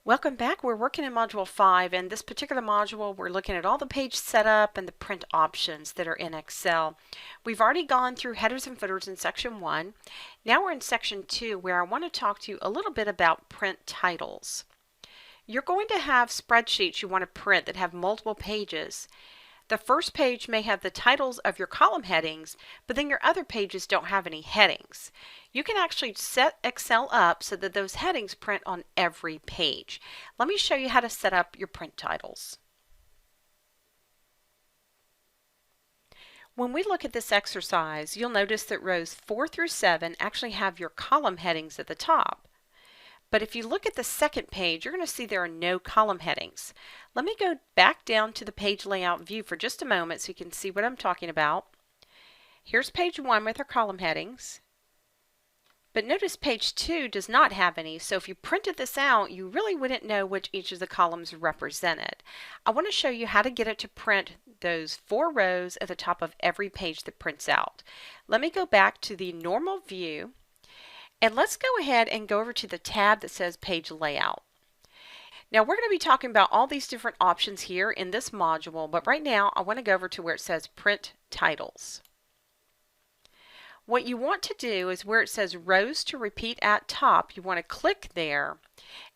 Welcome back. We're working in Module 5, and this particular module we're looking at all the page setup and the print options that are in Excel. We've already gone through headers and footers in Section 1. Now we're in Section 2 where I want to talk to you a little bit about print titles. You're going to have spreadsheets you want to print that have multiple pages. The first page may have the titles of your column headings, but then your other pages don't have any headings. You can actually set Excel up so that those headings print on every page. Let me show you how to set up your print titles. When we look at this exercise, you'll notice that rows 4 through 7 actually have your column headings at the top. But if you look at the second page, you're going to see there are no column headings. Let me go back down to the page layout view for just a moment so you can see what I'm talking about. Here's page 1 with our column headings. But notice page 2 does not have any, so if you printed this out, you really wouldn't know which each of the columns represented. I want to show you how to get it to print those 4 rows at the top of every page that prints out. Let me go back to the normal view. And let's go ahead and go over to the tab that says Page Layout. Now we're going to be talking about all these different options here in this module, but right now I want to go over to where it says Print Titles. What you want to do is where it says Rows to Repeat at Top, you want to click there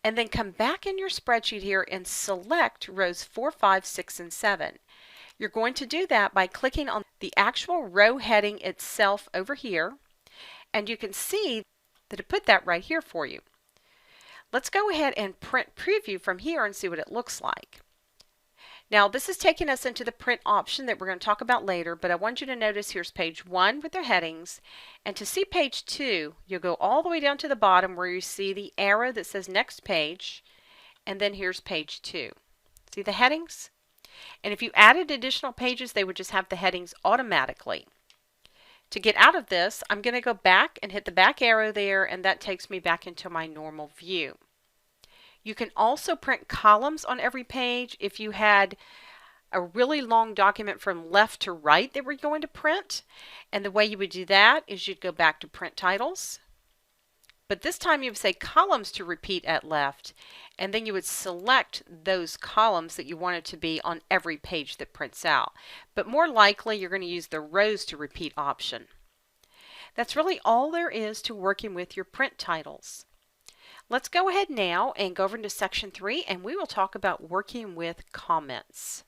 and then come back in your spreadsheet here and select rows 4, 5, 6, and 7. You're going to do that by clicking on the actual row heading itself over here, and you can see that it put that right here for you. Let's go ahead and print preview from here and see what it looks like. Now this is taking us into the print option that we're going to talk about later, but I want you to notice here's page 1 with their headings, and to see page 2 you'll go all the way down to the bottom where you see the arrow that says next page, and then here's page 2. See the headings? And if you added additional pages they would just have the headings automatically. To get out of this, I'm going to go back and hit the back arrow there, and that takes me back into my normal view. You can also print columns on every page if you had a really long document from left to right that we're going to print. And the way you would do that is you'd go back to Print Titles. But this time you would say columns to repeat at left, and then you would select those columns that you wanted to be on every page that prints out. But more likely you're going to use the rows to repeat option. That's really all there is to working with your print titles. Let's go ahead now and go over into Section 3 and we will talk about working with comments.